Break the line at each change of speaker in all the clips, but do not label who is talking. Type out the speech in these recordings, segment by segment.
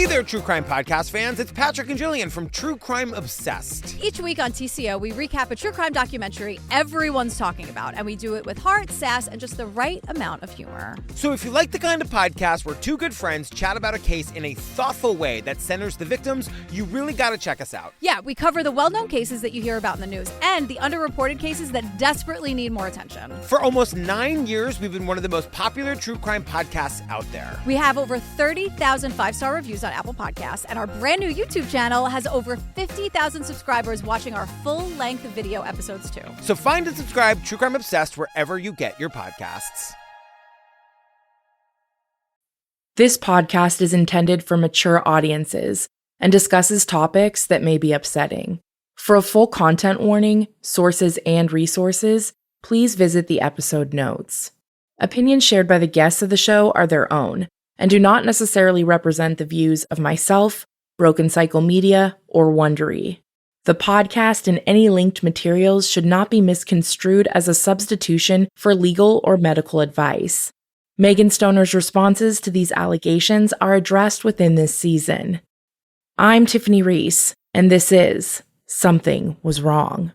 Hey there, True Crime Podcast fans. It's Patrick and Jillian from True Crime Obsessed.
Each week on TCO, we recap a true crime documentary everyone's talking about, and we do it with heart, sass, and just the right amount of humor.
So if you like the kind of podcast where two good friends chat about a case in a thoughtful way that centers the victims, you really gotta check us out.
Yeah, we cover the well-known cases that you hear about in the news and the underreported cases that desperately need more attention.
For almost 9 years, we've been one of the most popular true crime podcasts out there.
We have over 30,000 five-star reviews on Apple Podcasts, and our brand new YouTube channel has over 50,000 subscribers watching our full-length video episodes too.
So find and subscribe True Crime Obsessed wherever you get your podcasts.
This podcast is intended for mature audiences and discusses topics that may be upsetting. For a full content warning, sources, and resources, please visit the episode notes. Opinions shared by the guests of the show are their own and do not necessarily represent the views of myself, Broken Cycle Media, or Wondery. The podcast and any linked materials should not be misconstrued as a substitution for legal or medical advice. Megan Stoner's responses to these allegations are addressed within this season. I'm Tiffany Reese, and this is Something Was Wrong.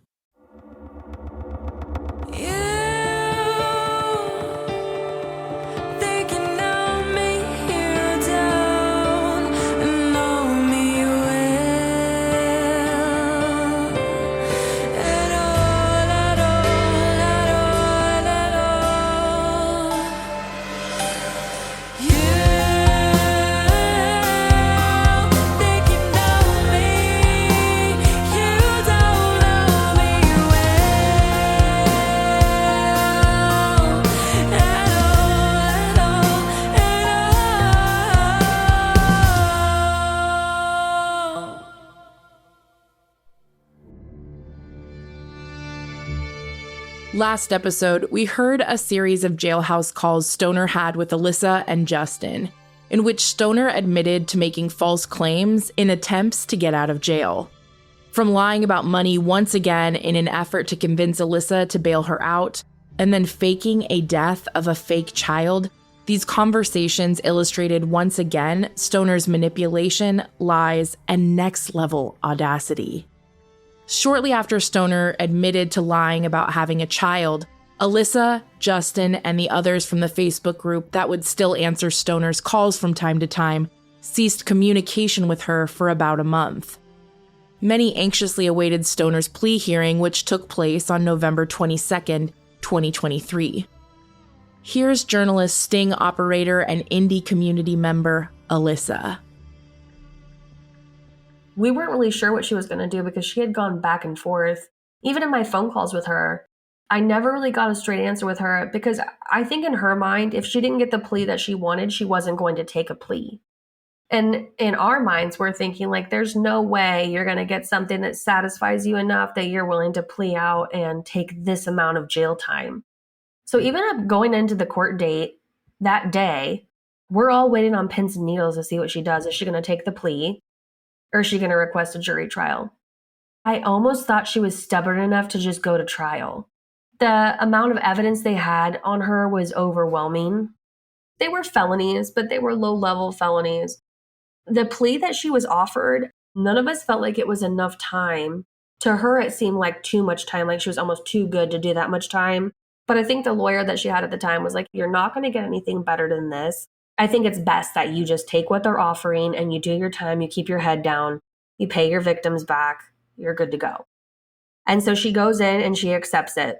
Last episode, we heard a series of jailhouse calls Stoner had with Alyssa and Justin, in which Stoner admitted to making false claims in attempts to get out of jail. From lying about money once again in an effort to convince Alyssa to bail her out, and then faking a death of a fake child, these conversations illustrated once again Stoner's manipulation, lies, and next-level audacity. Shortly after Stoner admitted to lying about having a child, Alyssa, Justin, and the others from the Facebook group that would still answer Stoner's calls from time to time ceased communication with her for about a month. Many anxiously awaited Stoner's plea hearing, which took place on November 22nd, 2023. Here's journalist, sting operator, and indie community member Alyssa.
We weren't really sure what she was going to do because she had gone back and forth. Even in my phone calls with her, I never really got a straight answer with her because I think in her mind, if she didn't get the plea that she wanted, she wasn't going to take a plea. And in our minds, we're thinking like, there's no way you're going to get something that satisfies you enough that you're willing to plea out and take this amount of jail time. So even going into the court date that day, we're all waiting on pins and needles to see what she does. Is she going to take the plea? Or is she going to request a jury trial? I almost thought she was stubborn enough to just go to trial. The amount of evidence they had on her was overwhelming. They were felonies, but they were low-level felonies. The plea that she was offered, none of us felt like it was enough time. To her, it seemed like too much time, like she was almost too good to do that much time. But I think the lawyer that she had at the time was like, you're not going to get anything better than this. I think it's best that you just take what they're offering and you do your time, you keep your head down, you pay your victims back, you're good to go. And so she goes in and she accepts it.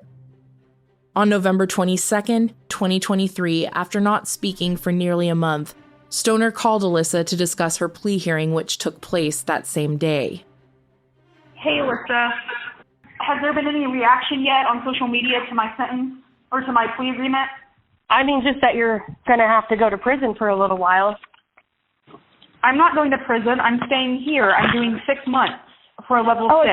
On November 22nd, 2023, after not speaking for nearly a month, Stoner called Alyssa to discuss her plea hearing, which took place that same day.
Hey, Alyssa. Has there been any reaction yet on social media to my sentence or to my plea agreement?
I mean, just that you're going to have to go to prison for a little while.
I'm not going to prison. I'm staying here. I'm doing 6 months for a level 6.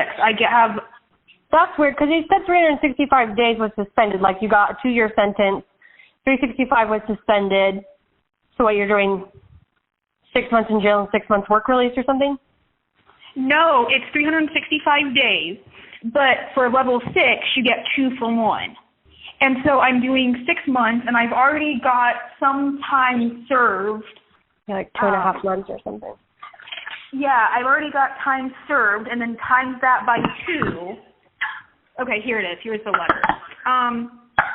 That's weird, because you said 365 days was suspended. Like, you got a 2-year sentence. 365 was suspended. So what, you're doing 6 months in jail and 6 months work release or something?
No, it's 365 days. But for level 6, you get 2 for 1. And so I'm doing 6 months, and I've already got some time served.
Yeah, like 2.5 months or something.
Yeah, I've already got time served, and then times that by 2. Okay, here it is. Here's the letter.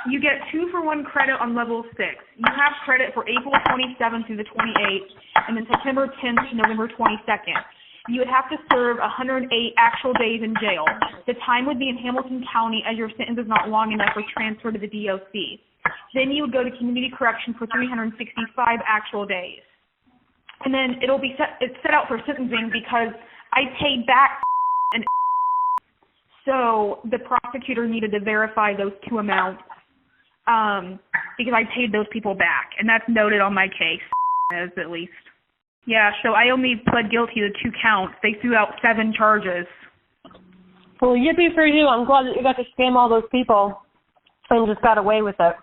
You get 2-for-1 credit on level 6. You have credit for April 27th through the 28th, and then September 10th to November 22nd. You would have to serve 108 actual days in jail. The time would be in Hamilton County, as your sentence is not long enough for transfer to the DOC. Then you would go to community correction for 365 actual days. And then it's set out for sentencing because I paid back and so the prosecutor needed to verify those 2 amounts because I paid those people back, and that's noted on my case, at least. Yeah, so I only pled guilty to 2 counts. They threw out 7 charges.
Well, yippee for you. I'm glad that you got to scam all those people and just got away with it.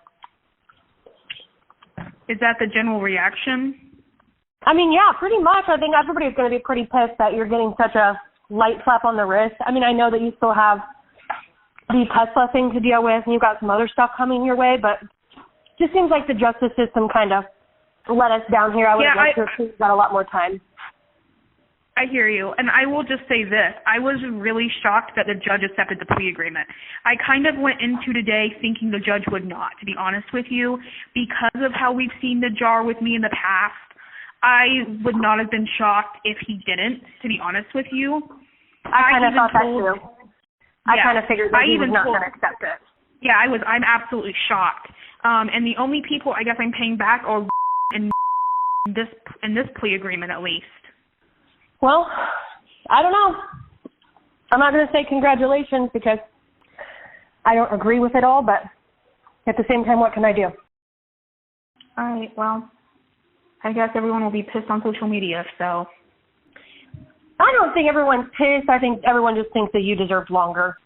Is that the general reaction?
I mean, yeah, pretty much. I think everybody's going to be pretty pissed that you're getting such a light slap on the wrist. I mean, I know that you still have the Tesla thing to deal with, and you've got some other stuff coming your way, but it just seems like the justice system kind of let us down here. I would have liked to have got a lot more time.
I hear you, and I will just say this. I was really shocked that the judge accepted the plea agreement. I kind of went into today thinking the judge would not, to be honest with you, because of how we've seen the jar with me in the past. I would not have been shocked if he didn't, to be honest with you.
I kind of thought that too. I kind of figured that he was not going to accept it.
Yeah, I'm absolutely shocked. And the only people I guess I'm paying back are in this plea agreement, at least.
Well, I don't know. I'm not going to say congratulations because I don't agree with it all, but at the same time, what can I do?
All right, well, I guess everyone will be pissed on social media, so.
I don't think everyone's pissed. I think everyone just thinks that you deserve longer.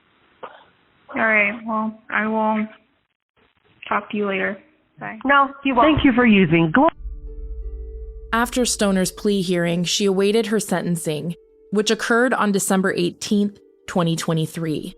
All right, well, I will talk to you later. Bye.
No, you won't.
Thank you for using
After Stoner's plea hearing, she awaited her sentencing, which occurred on December 18th, 2023.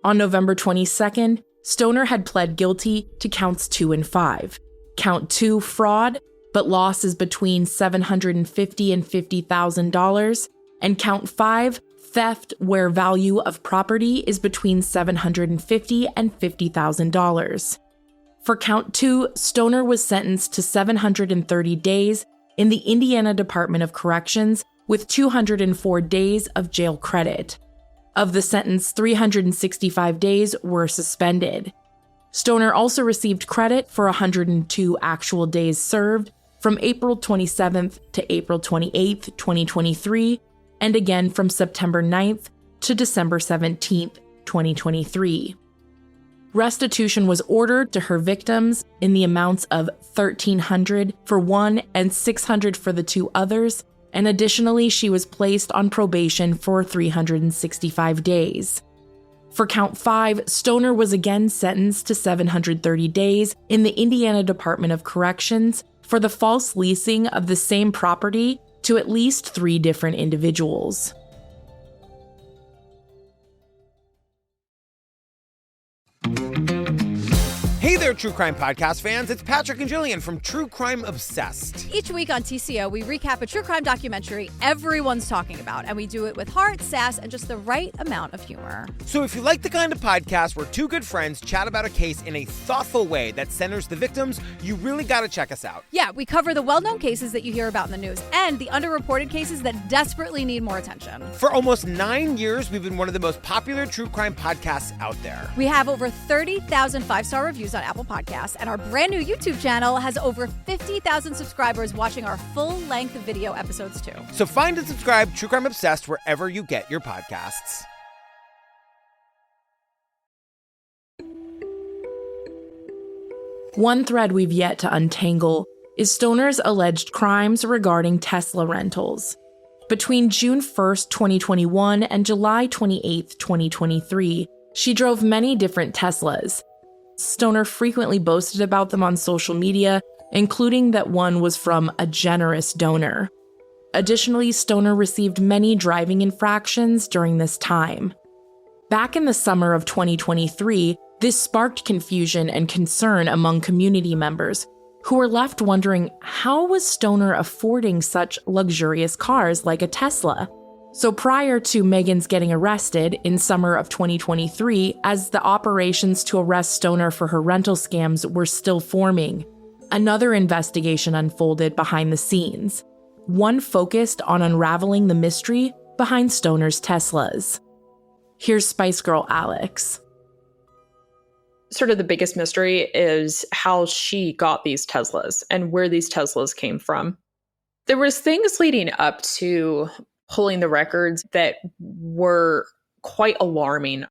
On November 22nd, Stoner had pled guilty to counts 2 and 5. Count 2, fraud, but losses between $750,000 and $50,000, and count 5, theft where value of property is between $750,000 and $50,000. For count 2, Stoner was sentenced to 730 days in the Indiana Department of Corrections with 204 days of jail credit. Of the sentence, 365 days were suspended. Stoner also received credit for 102 actual days served from April 27th to April 28th, 2023, and again from September 9th to December 17th, 2023. Restitution was ordered to her victims in the amounts of $1,300 for one and $600 for the 2 others, and additionally, she was placed on probation for 365 days. For count 5, Stoner was again sentenced to 730 days in the Indiana Department of Corrections for the false leasing of the same property to at least 3 different individuals.
Hey there, True Crime Podcast fans. It's Patrick and Jillian from True Crime Obsessed.
Each week on TCO, we recap a true crime documentary everyone's talking about, and we do it with heart, sass, and just the right amount of humor.
So if you like the kind of podcast where 2 good friends chat about a case in a thoughtful way that centers the victims, you really got to check us out.
Yeah, we cover the well-known cases that you hear about in the news and the underreported cases that desperately need more attention.
For almost 9 years, we've been one of the most popular true crime podcasts out there.
We have over 30,000 5-star reviews on Apple Podcasts, and our brand new YouTube channel has over 50,000 subscribers watching our full-length video episodes too.
So find and subscribe True Crime Obsessed wherever you get your podcasts.
One thread we've yet to untangle is Stoner's alleged crimes regarding Tesla rentals. Between June 1st, 2021 and July 28th, 2023, she drove many different Teslas. Stoner frequently boasted about them on social media, including that one was from a generous donor. Additionally, Stoner received many driving infractions during this time. Back in the summer of 2023, this sparked confusion and concern among community members, who were left wondering, how was Stoner affording such luxurious cars like a Tesla? So prior to Megan's getting arrested in summer of 2023, as the operations to arrest Stoner for her rental scams were still forming, another investigation unfolded behind the scenes, one focused on unraveling the mystery behind Stoner's Teslas. Here's Spice Girl Alex.
Sort of the biggest mystery is how she got these Teslas and where these Teslas came from. There was things leading up to pulling the records that were quite alarming.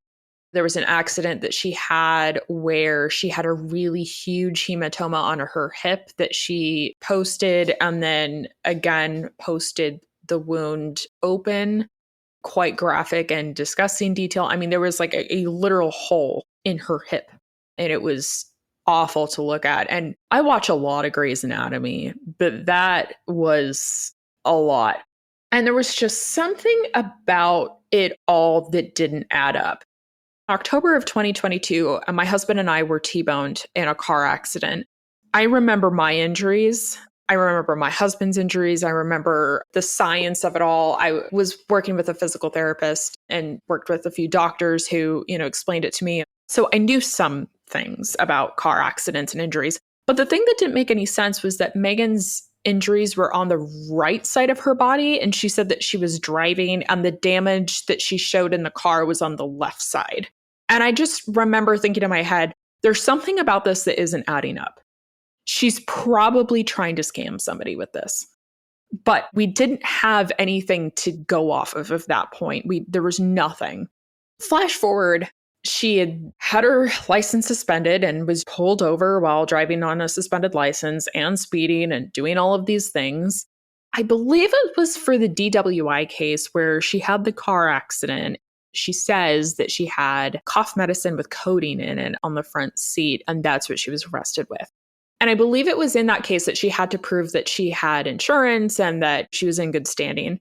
There was an accident that she had where she had a really huge hematoma on her hip that she posted, and then again posted the wound open. Quite graphic and disgusting detail. I mean, there was like a literal hole in her hip, and it was awful to look at. And I watch a lot of Grey's Anatomy, but that was a lot. And there was just something about it all that didn't add up. October of 2022, my husband and I were T-boned in a car accident. I remember my injuries. I remember my husband's injuries. I remember the science of it all. I was working with a physical therapist and worked with a few doctors who, explained it to me. So I knew some things about car accidents and injuries. But the thing that didn't make any sense was that Megan's injuries were on the right side of her body. And she said that she was driving and the damage that she showed in the car was on the left side. And I just remember thinking in my head, there's something about this that isn't adding up. She's probably trying to scam somebody with this. But we didn't have anything to go off of that point. There was nothing. Flash forward, she had her license suspended and was pulled over while driving on a suspended license and speeding and doing all of these things. I believe it was for the DWI case where she had the car accident. She says that she had cough medicine with codeine in it on the front seat, and that's what she was arrested with. And I believe it was in that case that she had to prove that she had insurance and that she was in good standing.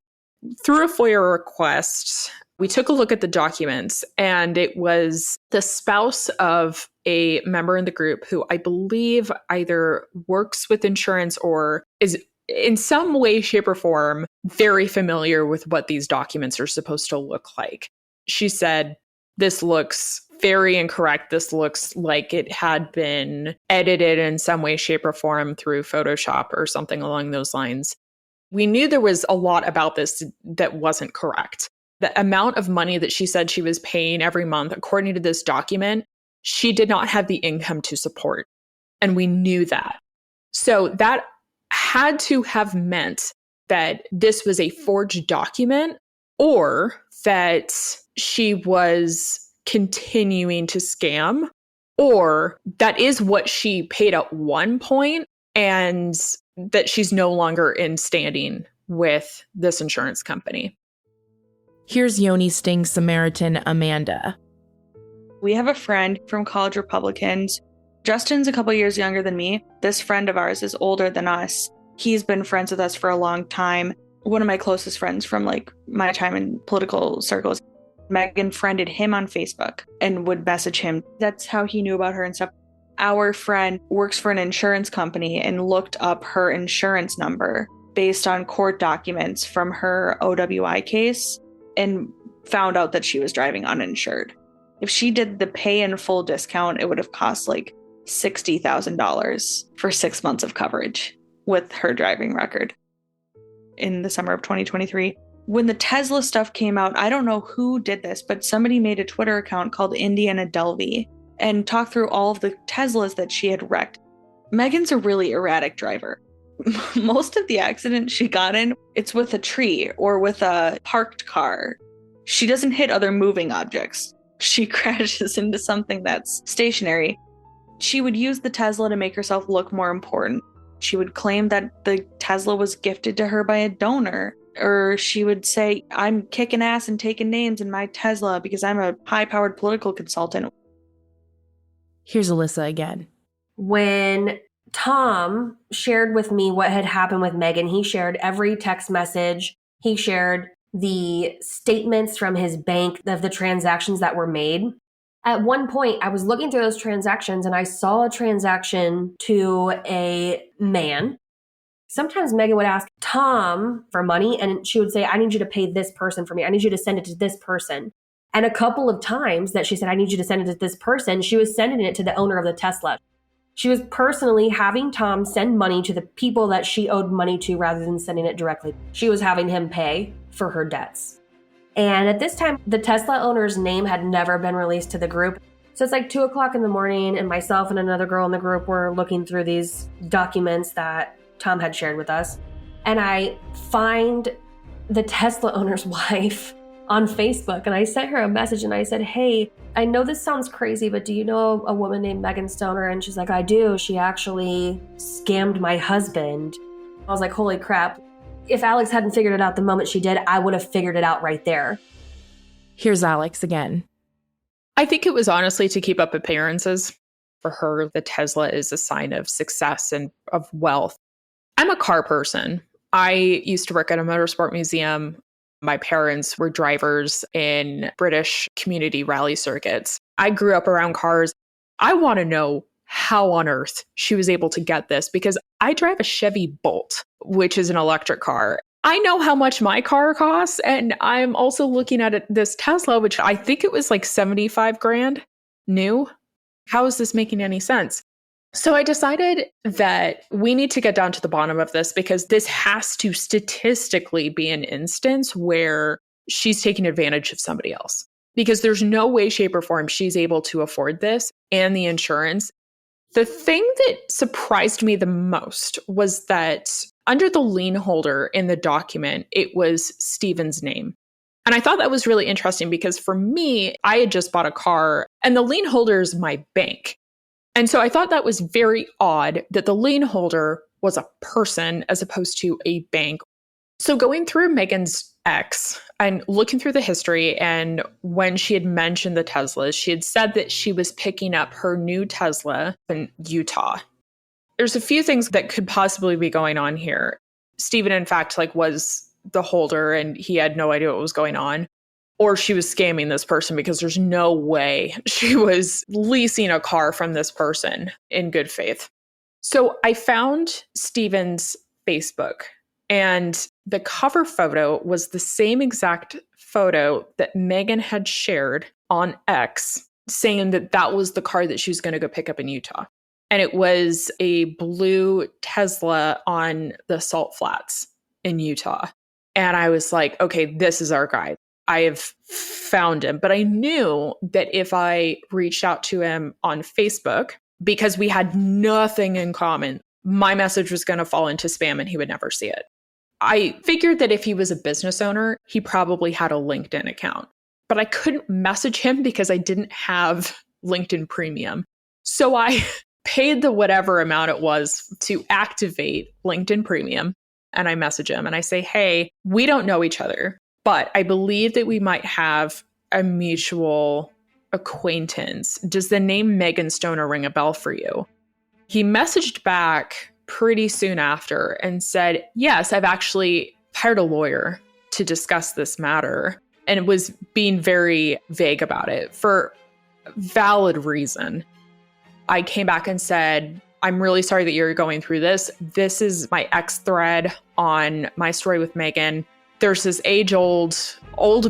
Through a FOIA request, we took a look at the documents, and it was the spouse of a member in the group who I believe either works with insurance or is in some way, shape, or form very familiar with what these documents are supposed to look like. She said, "This looks very incorrect. This looks like it had been edited in some way, shape, or form through Photoshop or something along those lines." We knew there was a lot about this that wasn't correct. The amount of money that she said she was paying every month, according to this document, she did not have the income to support. And we knew that. So that had to have meant that this was a forged document, or that she was continuing to scam, or that is what she paid at one point and that she's no longer in standing with this insurance company.
Here's Yoni Sting Samaritan Amanda.
We have a friend from College Republicans. Justin's a couple years younger than me. This friend of ours is older than us. He's been friends with us for a long time. One of my closest friends from my time in political circles. Megan friended him on Facebook and would message him. That's how he knew about her and stuff. Our friend works for an insurance company and looked up her insurance number based on court documents from her OWI case and found out that she was driving uninsured. If she did the pay in full discount, it would have cost $60,000 for 6 months of coverage with her driving record in the summer of 2023. When the Tesla stuff came out, I don't know who did this, but somebody made a Twitter account called Indiana Delvey and talked through all of the Teslas that she had wrecked. Megan's a really erratic driver. Most of the accidents she got in, it's with a tree or with a parked car. She doesn't hit other moving objects. She crashes into something that's stationary. She would use the Tesla to make herself look more important. She would claim that the Tesla was gifted to her by a donor. Or she would say, "I'm kicking ass and taking names in my Tesla because I'm a high-powered political consultant."
Here's Alyssa again.
When Tom shared with me what had happened with Megan, he shared every text message. He shared the statements from his bank of the transactions that were made. At one point, I was looking through those transactions and I saw a transaction to a man. Sometimes Megan would ask Tom for money and she would say, I need you to pay this person for me. I need you to send it to this person. And a couple of times that she said, I need you to send it to this person, she was sending it to the owner of the Tesla. She was personally having Tom send money to the people that she owed money to rather than sending it directly. She was having him pay for her debts. And at this time, the Tesla owner's name had never been released to the group. So it's like 2:00 in the morning and myself and another girl in the group were looking through these documents that Tom had shared with us. And I find the Tesla owner's wife on Facebook. And I sent her a message and I said, hey, I know this sounds crazy, but do you know a woman named Megan Stoner? And she's like, I do. She actually scammed my husband. I was like, holy crap. If Alex hadn't figured it out the moment she did, I would have figured it out right there.
Here's Alex again.
I think it was honestly to keep up appearances. For her, the Tesla is a sign of success and of wealth. I'm a car person. I used to work at a motorsport museum. My parents were drivers in British community rally circuits. I grew up around cars. I want to know how on earth she was able to get this because I drive a Chevy Bolt, which is an electric car. I know how much my car costs, and I'm also looking at this Tesla, which I think it was like 75 grand new. How is this making any sense? So I decided that we need to get down to the bottom of this because this has to statistically be an instance where she's taking advantage of somebody else. Because there's no way, shape, or form she's able to afford this and the insurance. The thing that surprised me the most was that under the lien holder in the document, it was Steven's name. And I thought that was really interesting because for me, I had just bought a car and the lien holder is my bank. And so I thought that was very odd that the lien holder was a person as opposed to a bank. So going through Megan's ex and looking through the history, and when she had mentioned the Teslas, she had said that she was picking up her new Tesla in Utah. There's a few things that could possibly be going on here. Steven, in fact, was the holder and he had no idea what was going on. Or she was scamming this person because there's no way she was leasing a car from this person in good faith. So I found Steven's Facebook and the cover photo was the same exact photo that Megan had shared on X saying that that was the car that she was going to go pick up in Utah. And it was a blue Tesla on the Salt Flats in Utah. And I was like, okay, this is our guy. I have found him. But I knew that if I reached out to him on Facebook, because we had nothing in common, my message was going to fall into spam and he would never see it. I figured that if he was a business owner, he probably had a LinkedIn account. But I couldn't message him because I didn't have LinkedIn Premium. So I paid the whatever amount it was to activate LinkedIn Premium. And I message him and I say, hey, we don't know each other, but I believe that we might have a mutual acquaintance. Does the name Megan Stoner ring a bell for you? He messaged back pretty soon after and said, yes, I've actually hired a lawyer to discuss this matter, and was being very vague about it for valid reason. I came back and said, I'm really sorry that you're going through this. This is my ex thread on my story with Megan. There's this age-old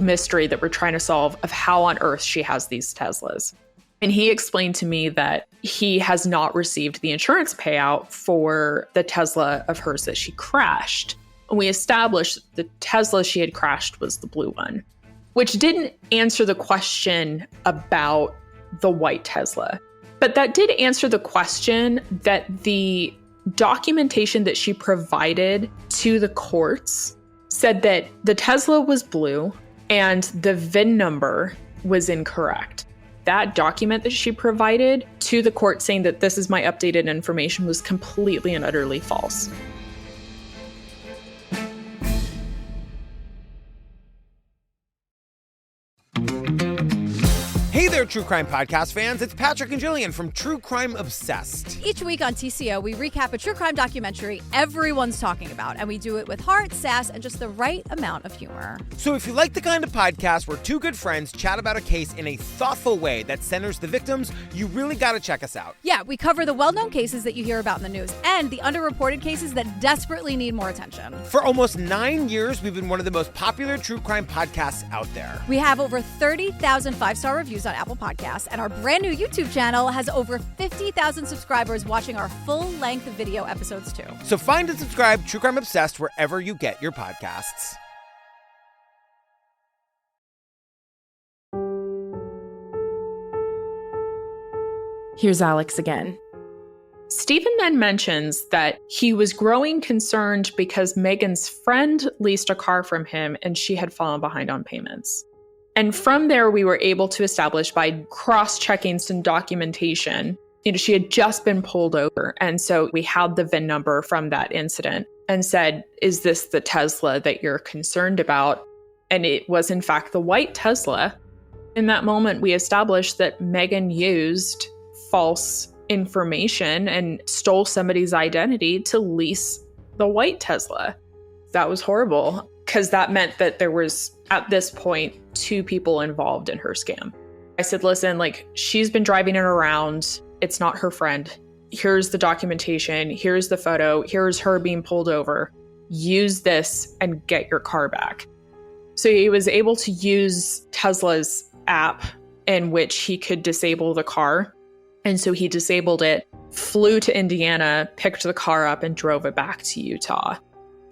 mystery that we're trying to solve of how on earth she has these Teslas. And he explained to me that he has not received the insurance payout for the Tesla of hers that she crashed. And we established the Tesla she had crashed was the blue one, which didn't answer the question about the white Tesla. But that did answer the question that the documentation that she provided to the courts said that the Tesla was blue and the VIN number was incorrect. That document that she provided to the court saying that this is my updated information was completely and utterly false.
Hey there, true crime podcast fans. It's Patrick and Jillian from True Crime Obsessed.
Each week on TCO, we recap a true crime documentary everyone's talking about, and we do it with heart, sass, and just the right amount of humor.
So if you like the kind of podcast where two good friends chat about a case in a thoughtful way that centers the victims, you really got to check us out.
Yeah, we cover the well-known cases that you hear about in the news and the underreported cases that desperately need more attention.
For almost 9 years, we've been one of the most popular true crime podcasts out there.
We have over 30,000 five-star reviews on Apple Podcasts, and our brand new YouTube channel has over 50,000 subscribers watching our full-length video episodes too.
So find and subscribe True Crime Obsessed wherever you get your podcasts.
Here's Alex again.
Stephen then mentions that he was growing concerned because Megan's friend leased a car from him and she had fallen behind on payments. And from there, we were able to establish by cross-checking some documentation, she had just been pulled over. And so we had the VIN number from that incident and said, is this the Tesla that you're concerned about? And it was, in fact, the white Tesla. In that moment, we established that Megan used false information and stole somebody's identity to lease the white Tesla. That was horrible because that meant that there was, at this point, 2 people involved in her scam. I said, listen, she's been driving it around. It's not her friend. Here's the documentation. Here's the photo. Here's her being pulled over. Use this and get your car back. So he was able to use Tesla's app in which he could disable the car. And so he disabled it, flew to Indiana, picked the car up, and drove it back to Utah.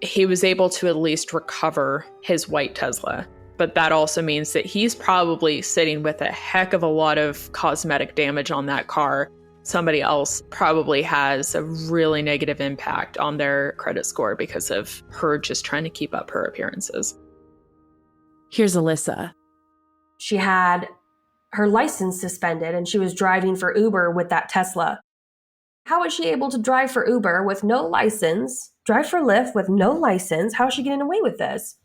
He was able to at least recover his white Tesla. But that also means that he's probably sitting with a heck of a lot of cosmetic damage on that car. Somebody else probably has a really negative impact on their credit score because of her just trying to keep up her appearances.
Here's Alyssa.
She had her license suspended and she was driving for Uber with that Tesla. How was she able to drive for Uber with no license, drive for Lyft with no license? How is she getting away with this?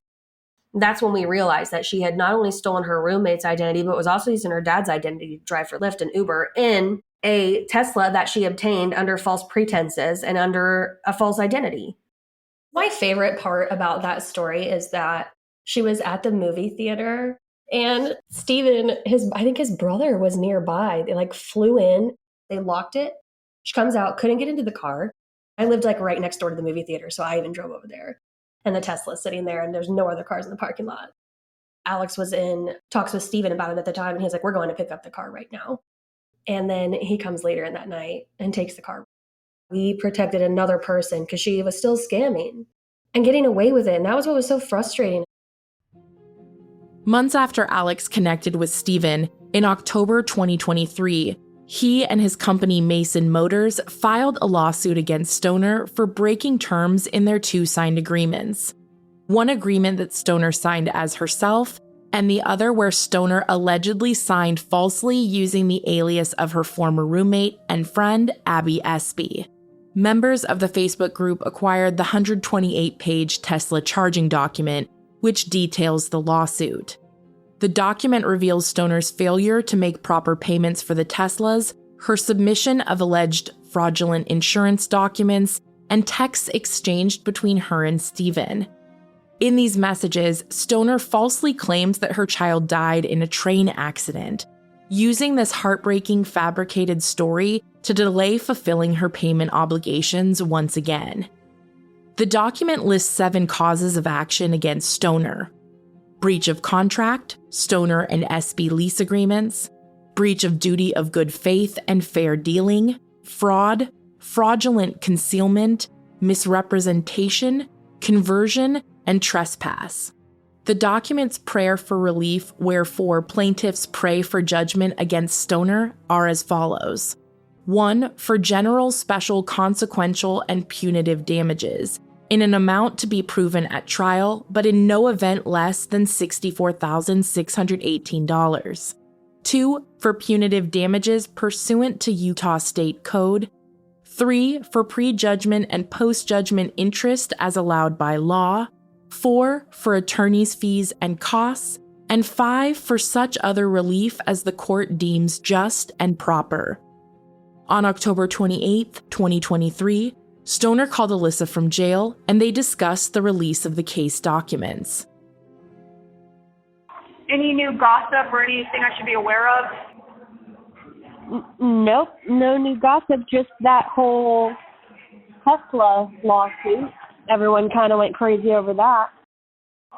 That's when we realized that she had not only stolen her roommate's identity, but was also using her dad's identity to drive for Lyft and Uber in a Tesla that she obtained under false pretenses and under a false identity.
My favorite part about that story is that she was at the movie theater and Steven, I think his brother was nearby. They flew in, they locked it. She comes out, couldn't get into the car. I lived right next door to the movie theater, so I even drove over there. And the Tesla's sitting there and there's no other cars in the parking lot. Alex was in talks with Steven about it at the time and he's like, we're going to pick up the car right now. And then he comes later in that night and takes the car. We protected another person because she was still scamming and getting away with it. And that was what was so frustrating.
Months after Alex connected with Steven, in October 2023, he and his company Mason Motors filed a lawsuit against Stoner for breaking terms in their 2 signed agreements. One agreement that Stoner signed as herself, and the other where Stoner allegedly signed falsely using the alias of her former roommate and friend, Abby Espy. Members of the Facebook group acquired the 128-page Tesla charging document, which details the lawsuit. The document reveals Stoner's failure to make proper payments for the Teslas, her submission of alleged fraudulent insurance documents, and texts exchanged between her and Steven. In these messages, Stoner falsely claims that her child died in a train accident, using this heartbreaking fabricated story to delay fulfilling her payment obligations once again. The document lists 7 causes of action against Stoner: breach of contract, Stoner and Espy lease agreements, breach of duty of good faith and fair dealing, fraud, fraudulent concealment, misrepresentation, conversion, and trespass. The document's prayer for relief, wherefore plaintiffs pray for judgment against Stoner, are as follows. 1. For general, special, consequential, and punitive damages, in an amount to be proven at trial, but in no event less than $64,618. 2. For punitive damages pursuant to Utah State Code. 3. For pre-judgment and post-judgment interest as allowed by law. 4. For attorney's fees and costs. and 5 for such other relief as the court deems just and proper. On October 28, 2023, Stoner called Alyssa from jail, and they discussed the release of the case documents.
Any new gossip or anything I should be aware of?
Nope, no new gossip, just that whole Tesla lawsuit. Everyone kind of went crazy over that.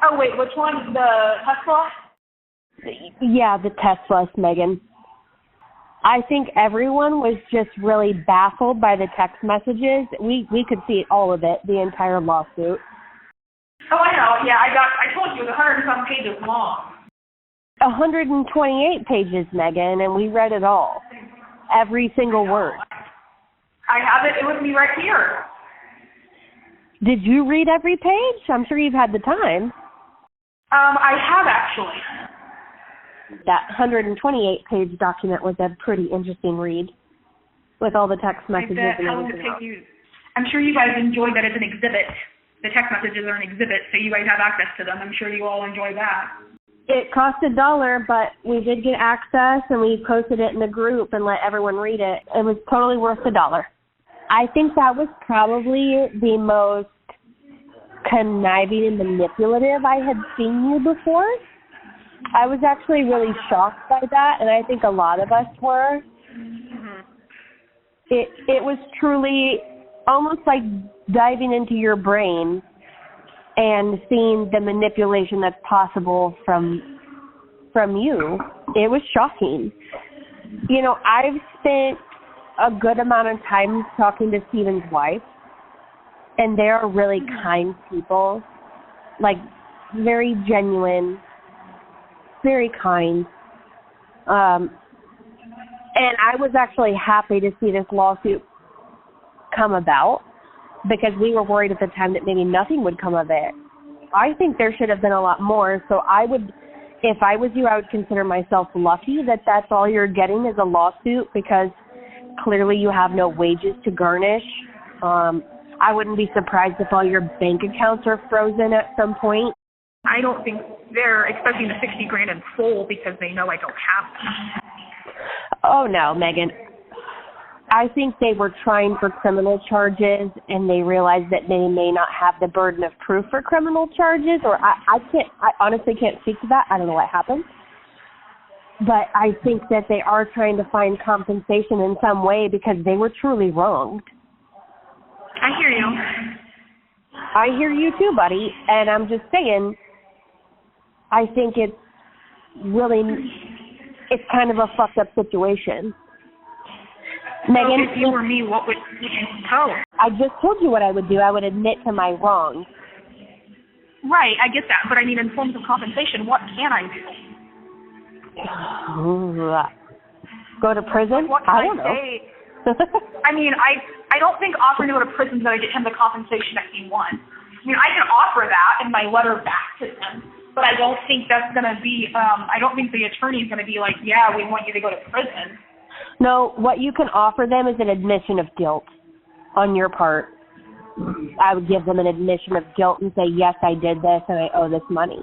Oh, wait, which one? The Tesla?
Yeah, the Tesla, Megan. I think everyone was just really baffled by the text messages. We could see all of it, the entire lawsuit.
Oh, I know. Yeah, I told you it was 100 pages long.
128 pages, Megan, and we read it all. Every single word.
I have it with me right here.
Did you read every page? I'm sure you've had the time.
I have actually.
That 128-page document was a pretty interesting read with all the text messages and
How long did
everything
it
else.
take you? I'm sure you guys enjoyed that it's an exhibit. The text messages are an exhibit, so you guys have access to them. I'm sure you all enjoy that.
It cost $1, but we did get access, and we posted it in the group and let everyone read it. It was totally worth $1. I think that was probably the most conniving and manipulative I had seen you before. I was actually really shocked by that, and I think a lot of us were.
Mm-hmm.
It was truly almost like diving into your brain and seeing the manipulation that's possible from you. It was shocking. You know, I've spent a good amount of time talking to Steven's wife, and they are really kind people, like very genuine, very kind. And I was actually happy to see this lawsuit come about because we were worried at the time that maybe nothing would come of it. I think there should have been a lot more. So I would, if I was you, I would consider myself lucky that that's all you're getting is a lawsuit because clearly you have no wages to garnish. I wouldn't be surprised if all your bank accounts are frozen at some point.
I don't think they're expecting the $60,000 in full because they know I don't have them.
Oh, no, Megan. I think they were trying for criminal charges, and they realized that they may not have the burden of proof for criminal charges, or I honestly can't speak to that. I don't know what happened. But I think that they are trying to find compensation in some way because they were truly wronged.
I hear you.
I hear you too, buddy, and I'm just saying, I think it's kind of a fucked up situation. Megan,
if you were me, what would you tell?
I just told you what I would do. I would admit to my wrongs.
Right, I get that. But I mean, in forms of compensation, what can I do?
Go to prison?
What can
I don't know.
say? I mean, I don't think offering to go to prison is going to get him the compensation that he wants. I mean, I can offer that in my letter back to him, but I don't think that's going to be, I don't think the attorney is going to be like, yeah, we want you to go to prison.
No, what you can offer them is an admission of guilt on your part. I would give them an admission of guilt and say, yes, I did this and I owe this money.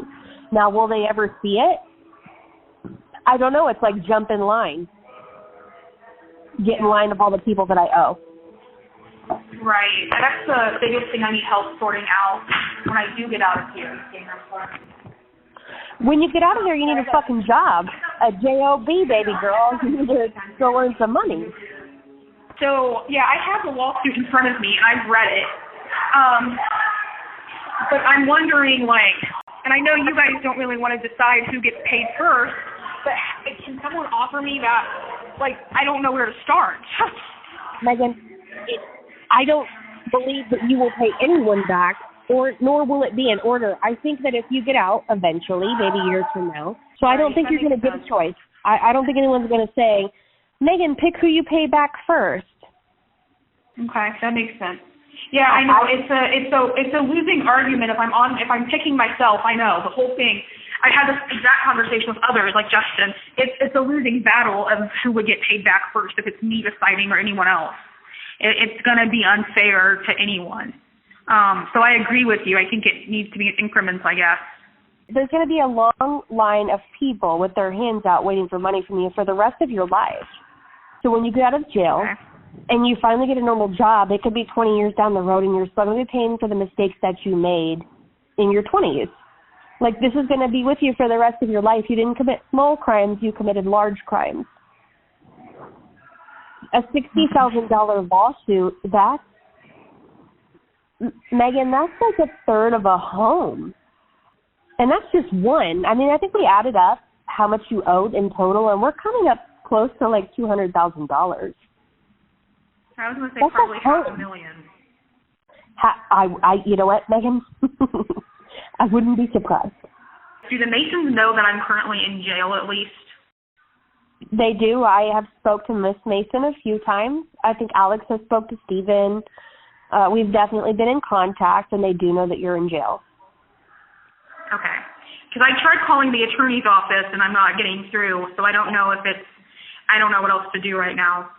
Now, will they ever see it? I don't know. It's like jump in line. Get in line of all the people that I owe.
Right. That's the biggest thing I need help sorting out when I do get out of here.
When you get out of there, you need a fucking job. A job, baby girl. You need to go earn some money.
So, yeah, I have the lawsuit in front of me, and I've read it. But I'm wondering, like, and I know you guys don't really want to decide who gets paid first, but can someone offer me that? Like, I don't know where to start.
Megan, I don't believe that you will pay anyone back, nor will it be in order. I think that if you get out eventually, maybe years from now, so I don't think you're going to get a choice. I don't think anyone's going to say, Megan, pick who you pay back first.
Okay, that makes sense. Yeah, I know. It's a losing argument if I'm picking myself. I know the whole thing. I had this exact conversation with others, like Justin. It's a losing battle of who would get paid back first, if it's me deciding or anyone else. It's going to be unfair to anyone. So I agree with you. I think it needs to be in increments, I guess.
there's going to be a long line of people with their hands out waiting for money from you for the rest of your life. So when you get out of jail and you finally get a normal job, it could be 20 years down the road and you're still going to be paying for the mistakes that you made in your 20s. Like, this is going to be with you for the rest of your life. You didn't commit small crimes, you committed large crimes. A $60,000 lawsuit, Megan, that's like a third of a home. And that's just one. I mean, I think we added up how much you owed in total, and we're coming up close to like $200,000.
I was going to say probably $500,000.
You know what, Megan? I wouldn't be surprised.
Do the Masons know that I'm currently in jail at least?
They do. I have spoke to Miss Mason a few times. I think Alex has spoke to Steven. We've definitely been in contact, and they do know that you're in jail.
Okay. Because I tried calling the attorney's office, and I'm not getting through, so I don't know I don't know what else to do right now.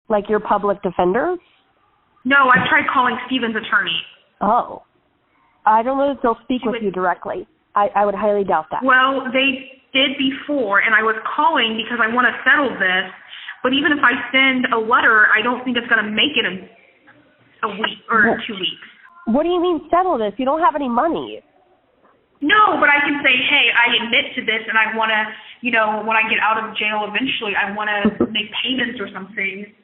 Like your public defender?
No, I've tried calling Steven's attorney.
Oh. I don't know if they'll speak with you directly. I would highly doubt that.
Well, they did before, and I was calling because I want to settle this, but even if I send a letter, I don't think it's going to make it a week or 2 weeks.
What do you mean settle this? You don't have any money.
No, but I can say, hey, I admit to this, and I want to, when I get out of jail eventually, I want to make payments or something.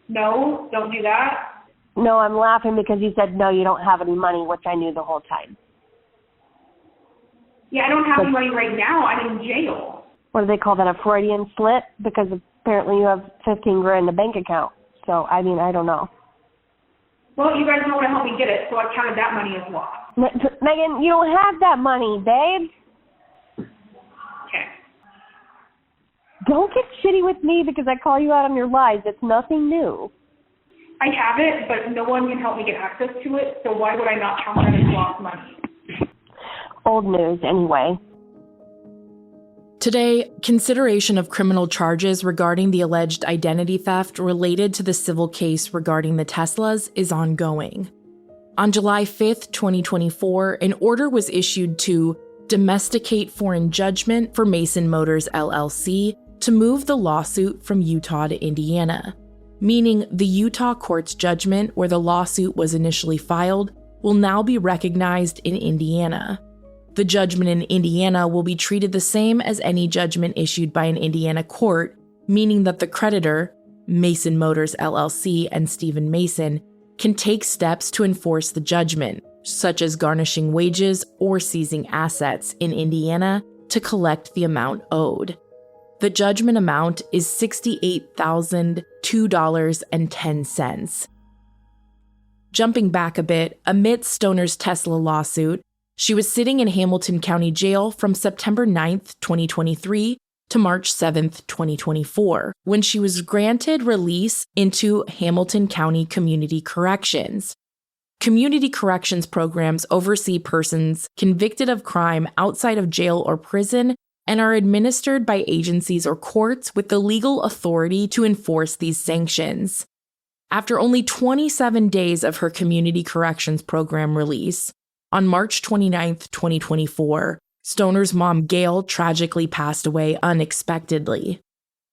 No, don't do that.
No, I'm laughing because you said, no, you don't have any money, which I knew the whole time.
Yeah, I don't have any money right now. I'm in jail.
What do they call that, a Freudian slip? Because apparently you have $15,000 in the bank account. So, I mean, I don't know.
Well, you guys don't want to help me get it, so I counted that money as lost.
Megan, you don't have that money, babe.
Okay.
Don't get shitty with me because I call you out on your lies. It's nothing new.
I have it, but no one can help me get access to it, so why would I not count that as lost money?
Old news, anyway.
Today, consideration of criminal charges regarding the alleged identity theft related to the civil case regarding the Teslas is ongoing. On July 5th, 2024, an order was issued to domesticate foreign judgment for Mason Motors LLC to move the lawsuit from Utah to Indiana, meaning the Utah court's judgment where the lawsuit was initially filed will now be recognized in Indiana. The judgment in Indiana will be treated the same as any judgment issued by an Indiana court, meaning that the creditor, Mason Motors LLC and Stephen Mason, can take steps to enforce the judgment, such as garnishing wages or seizing assets in Indiana to collect the amount owed. The judgment amount is $68,002.10. Jumping back a bit, amidst Stoner's Tesla lawsuit, she was sitting in Hamilton County Jail from September 9th, 2023 to March 7th, 2024, when she was granted release into Hamilton County Community Corrections. Community corrections programs oversee persons convicted of crime outside of jail or prison and are administered by agencies or courts with the legal authority to enforce these sanctions. After only 27 days of her community corrections program release, on March 29th, 2024, Stoner's mom, Gail, tragically passed away unexpectedly.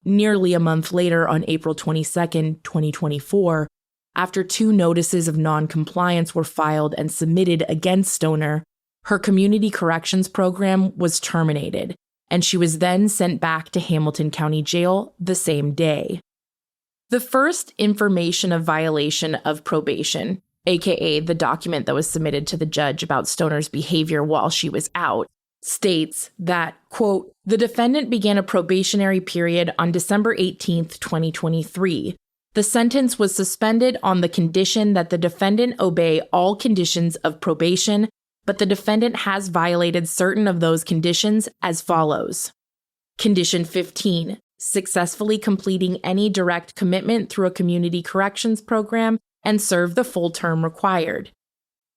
Nearly a month later, on April 22nd, 2024, after 2 notices of noncompliance were filed and submitted against Stoner, her community corrections program was terminated, and she was then sent back to Hamilton County Jail the same day. The first information of violation of probation, aka the document that was submitted to the judge about Stoner's behavior while she was out, states that, quote, the defendant began a probationary period on December 18th, 2023. The sentence was suspended on the condition that the defendant obey all conditions of probation, but the defendant has violated certain of those conditions as follows. Condition 15, successfully completing any direct commitment through a community corrections program and serve the full term required.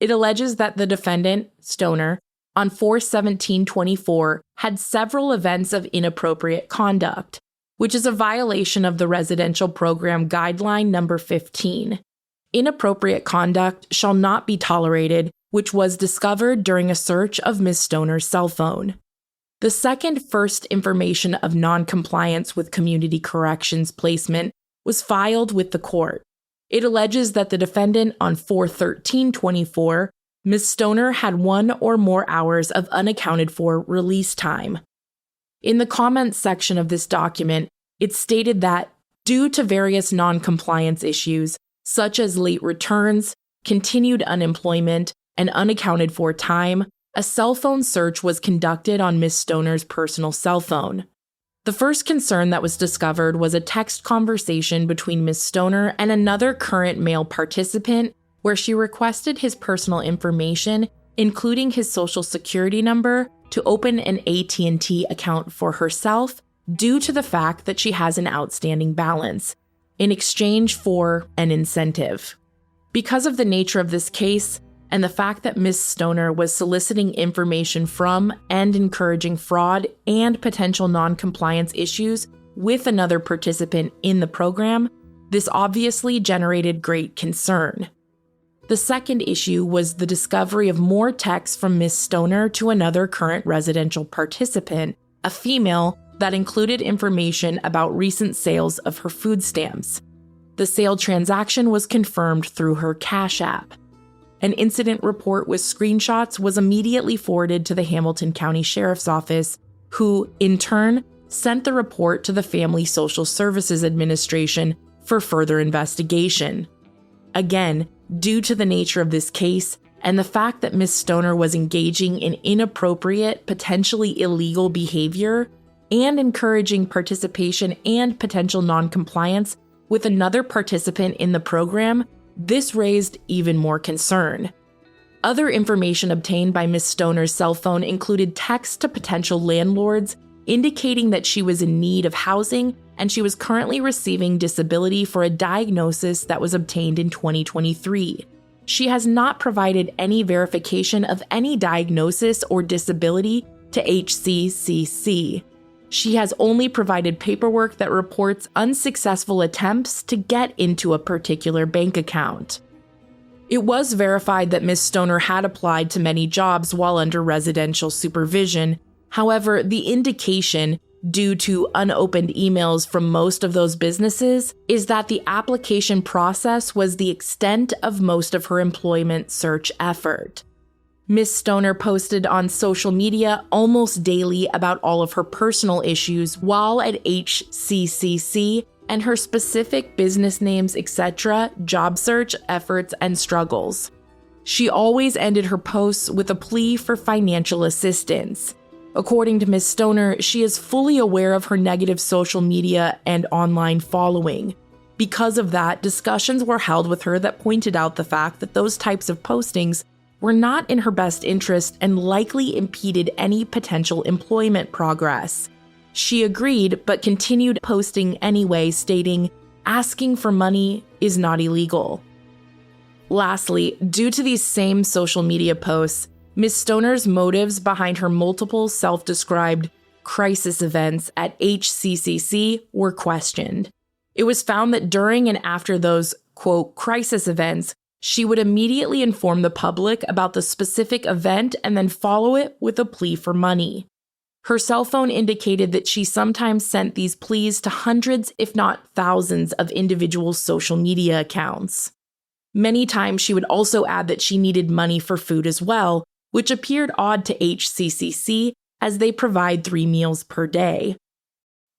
It alleges that the defendant, Stoner, on 4/17/24 had several events of inappropriate conduct, which is a violation of the residential program guideline number 15. Inappropriate conduct shall not be tolerated which was discovered during a search of Ms. Stoner's cell phone. The second first information of noncompliance with community corrections placement was filed with the court. It alleges that the defendant on 4/13/24, Ms. Stoner had 1 or more hours of unaccounted for release time. In the comments section of this document, it stated that due to various noncompliance issues, such as late returns, continued unemployment, and unaccounted for time, a cell phone search was conducted on Ms. Stoner's personal cell phone. The first concern that was discovered was a text conversation between Ms. Stoner and another current male participant where she requested his personal information, including his social security number, to open an AT&T account for herself due to the fact that she has an outstanding balance, in exchange for an incentive. Because of the nature of this case, and the fact that Ms. Stoner was soliciting information from and encouraging fraud and potential noncompliance issues with another participant in the program, this obviously generated great concern. The second issue was the discovery of more texts from Ms. Stoner to another current residential participant, a female, that included information about recent sales of her food stamps. The sale transaction was confirmed through her Cash App. An incident report with screenshots was immediately forwarded to the Hamilton County Sheriff's Office, who, in turn, sent the report to the Family Social Services Administration for further investigation. Again, due to the nature of this case and the fact that Ms. Stoner was engaging in inappropriate, potentially illegal behavior and encouraging participation and potential noncompliance with another participant in the program, this raised even more concern. Other information obtained by Ms. Stoner's cell phone included texts to potential landlords indicating that she was in need of housing and she was currently receiving disability for a diagnosis that was obtained in 2023. She has not provided any verification of any diagnosis or disability to HCCC. She has only provided paperwork that reports unsuccessful attempts to get into a particular bank account. It was verified that Ms. Stoner had applied to many jobs while under residential supervision. However, the indication, due to unopened emails from most of those businesses, is that the application process was the extent of most of her employment search effort. Ms. Stoner posted on social media almost daily about all of her personal issues while at HCCC and her specific business names, etc., job search efforts, and struggles. She always ended her posts with a plea for financial assistance. According to Ms. Stoner, she is fully aware of her negative social media and online following. Because of that, discussions were held with her that pointed out the fact that those types of postings were not in her best interest and likely impeded any potential employment progress. She agreed, but continued posting anyway, stating, "Asking for money is not illegal." Lastly, due to these same social media posts, Ms. Stoner's motives behind her multiple self-described crisis events at HCCC were questioned. It was found that during and after those, quote, crisis events, she would immediately inform the public about the specific event and then follow it with a plea for money. Her cell phone indicated that she sometimes sent these pleas to hundreds, if not thousands, of individual social media accounts. Many times she would also add that she needed money for food as well, which appeared odd to HCCC as they provide 3 meals per day.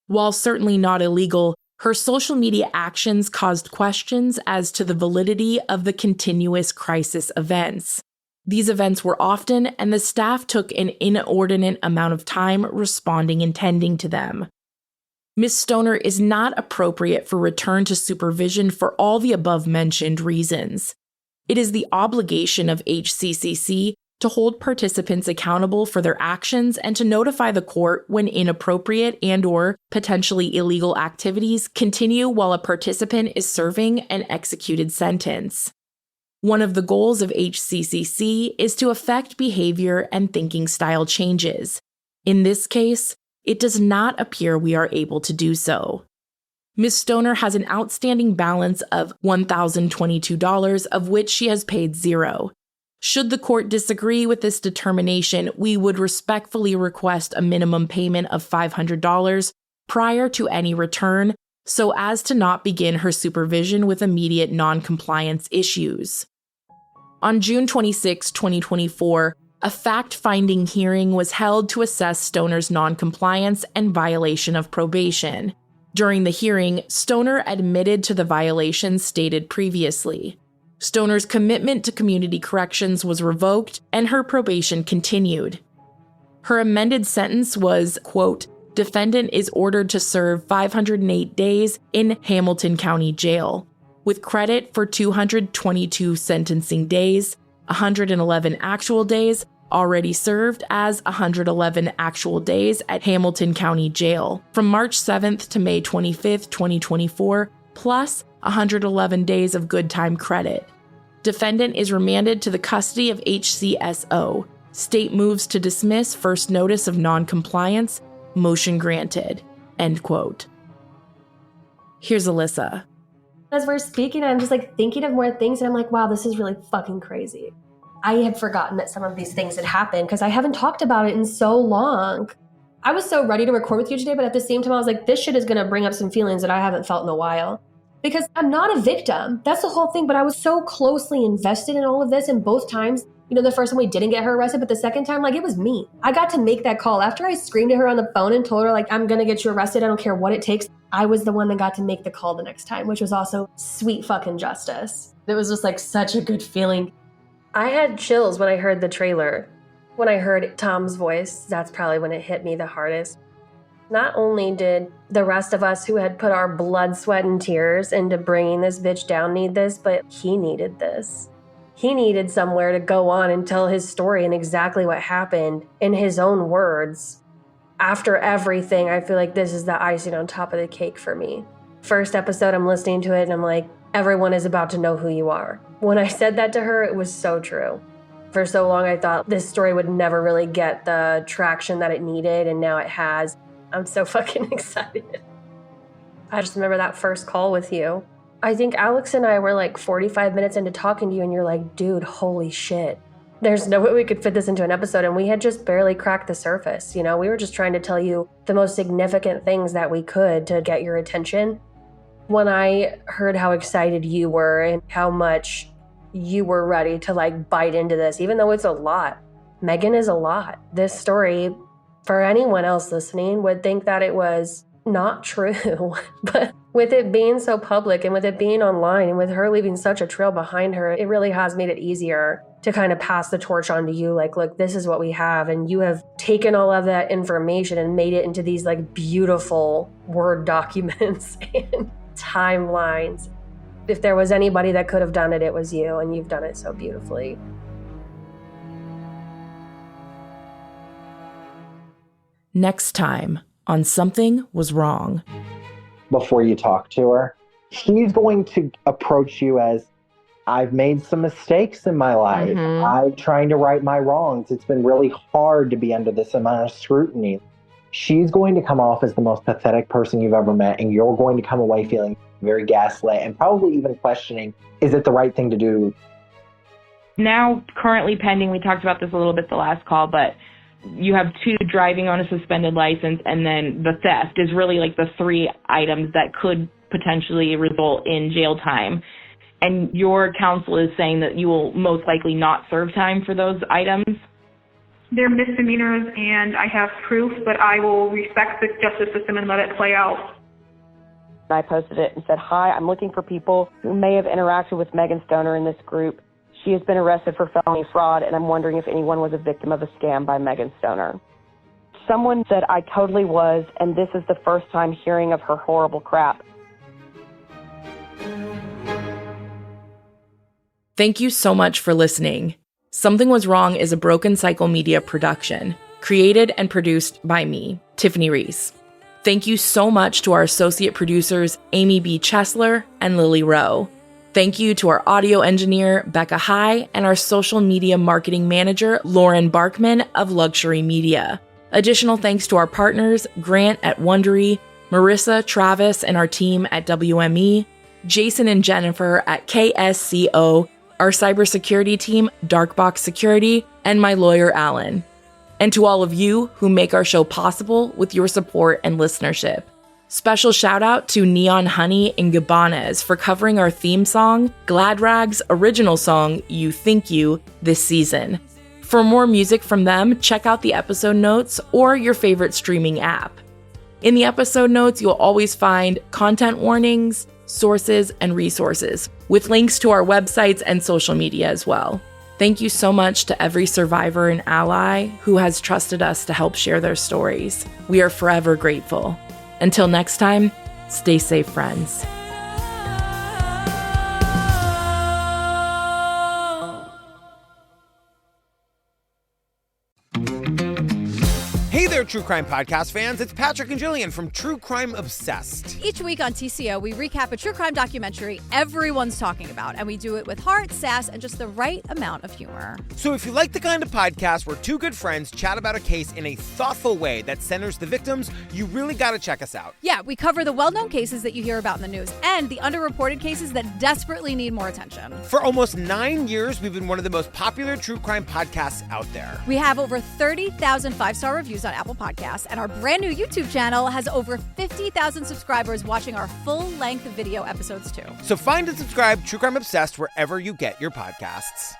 While certainly not illegal, her social media actions caused questions as to the validity of the continuous crisis events. These events were often, and the staff took an inordinate amount of time responding and tending to them. Ms. Stoner is not appropriate for return to supervision for all the above-mentioned reasons. It is the obligation of HCCC to hold participants accountable for their actions and to notify the court when inappropriate and/or potentially illegal activities continue while a participant is serving an executed sentence. One of the goals of HCCC is to affect behavior and thinking style changes. In this case, it does not appear we are able to do so. Ms. Stoner has an outstanding balance of $1,022, of which she has paid $0. Should the court disagree with this determination, we would respectfully request a minimum payment of $500 prior to any return, so as to not begin her supervision with immediate non-compliance issues. On June 26, 2024, a fact-finding hearing was held to assess Stoner's non-compliance and violation of probation. During the hearing, Stoner admitted to the violations stated previously. Stoner's commitment to community corrections was revoked, and her probation continued. Her amended sentence was, quote, "Defendant is ordered to serve 508 days in Hamilton County Jail, with credit for 222 sentencing days, 111 actual days already served as 111 actual days at Hamilton County Jail from March 7th to May 25th, 2024, plus 111 days of good time credit. Defendant is remanded to the custody of HCSO. State moves to dismiss first notice of non-compliance. Motion granted." End quote. Here's Alyssa.
As we're speaking, I'm just like thinking of more things, and I'm like, wow, this is really fucking crazy. I had forgotten that some of these things had happened because I haven't talked about it in so long. I was so ready to record with you today, but at the same time, I was like, this shit is going to bring up some feelings that I haven't felt in a while. Because I'm not a victim. That's the whole thing. But I was so closely invested in all of this. And both times, the first time we didn't get her arrested, but the second time, like, it was me. I got to make that call. After I screamed at her on the phone and told her, like, I'm going to get you arrested. I don't care what it takes. I was the one that got to make the call the next time, which was also sweet fucking justice. It was just like such a good feeling. I had chills when I heard the trailer. When I heard Tom's voice, that's probably when it hit me the hardest. Not only did the rest of us who had put our blood, sweat, and tears into bringing this bitch down need this, but he needed this. He needed somewhere to go on and tell his story and exactly what happened in his own words. After everything, I feel like this is the icing on top of the cake for me. First episode, I'm listening to it and I'm like, everyone is about to know who you are. When I said that to her, it was so true. For so long, I thought this story would never really get the traction that it needed, and now it has. I'm so fucking excited. I just remember that first call with you. I think Alex and I were like 45 minutes into talking to you and you're like, dude, holy shit. There's no way we could fit this into an episode, and we had just barely cracked the surface. We were just trying to tell you the most significant things that we could to get your attention. When I heard how excited you were and how much you were ready to like bite into this, even though it's a lot. Megan is a lot. This story, for anyone else listening, would think that it was not true. But with it being so public and with it being online and with her leaving such a trail behind her, it really has made it easier to kind of pass the torch on to you. Like, look, this is what we have. And you have taken all of that information and made it into these like beautiful Word documents and timelines. If there was anybody that could have done it, it was you. And you've done it so beautifully.
Next time on Something Was Wrong.
Before you talk to her, she's going to approach you as, I've made some mistakes in my life. I'm trying to right my wrongs. It's been really hard to be under this amount of scrutiny. She's going to come off as the most pathetic person you've ever met, and you're going to come away feeling very gaslit and probably even questioning, is it the right thing to do?
Now, currently pending, we talked about this a little bit the last call, but you have 2 driving on a suspended license, and then the theft is really like the 3 items that could potentially result in jail time. And your counsel is saying that you will most likely not serve time for those items?
They're misdemeanors, and I have proof, but I will respect the justice system and let it play out.
I posted it and said, hi, I'm looking for people who may have interacted with Megan Stoner in this group. She has been arrested for felony fraud, and I'm wondering if anyone was a victim of a scam by Megan Stoner. Someone said I totally was, and this is the first time hearing of her horrible crap.
Thank you so much for listening. Something Was Wrong is a Broken Cycle Media production, created and produced by me, Tiffany Reese. Thank you so much to our associate producers, Amy B. Chesler and Lily Rowe. Thank you to our audio engineer, Becca High, and our social media marketing manager, Lauren Barkman of Luxury Media. Additional thanks to our partners, Grant at Wondery, Marissa, Travis, and our team at WME, Jason and Jennifer at KSCO, our cybersecurity team, Darkbox Security, and my lawyer, Alan. And to all of you who make our show possible with your support and listenership. Special shout out to NeonHoney and GIBBANEZ for covering our theme song, Gladrag's original song, You Think You, this season. For more music from them, check out the episode notes or your favorite streaming app. In the episode notes, you'll always find content warnings, sources, and resources, with links to our websites and social media as well. Thank you so much to every survivor and ally who has trusted us to help share their stories. We are forever grateful. Until next time, stay safe, friends.
Hey there, True Crime Podcast fans. It's Patrick and Jillian from True Crime Obsessed.
Each week on TCO, we recap a true crime documentary everyone's talking about, and we do it with heart, sass, and just the right amount of humor.
So if you like the kind of podcast where two good friends chat about a case in a thoughtful way that centers the victims, you really got to check us out.
Yeah, we cover the well-known cases that you hear about in the news and the underreported cases that desperately need more attention.
For almost 9 years, we've been one of the most popular true crime podcasts out there.
We have over 30,000 five-star reviews on Apple Podcasts, and our brand new YouTube channel has over 50,000 subscribers watching our full-length video episodes too.
So find and subscribe True Crime Obsessed wherever you get your podcasts.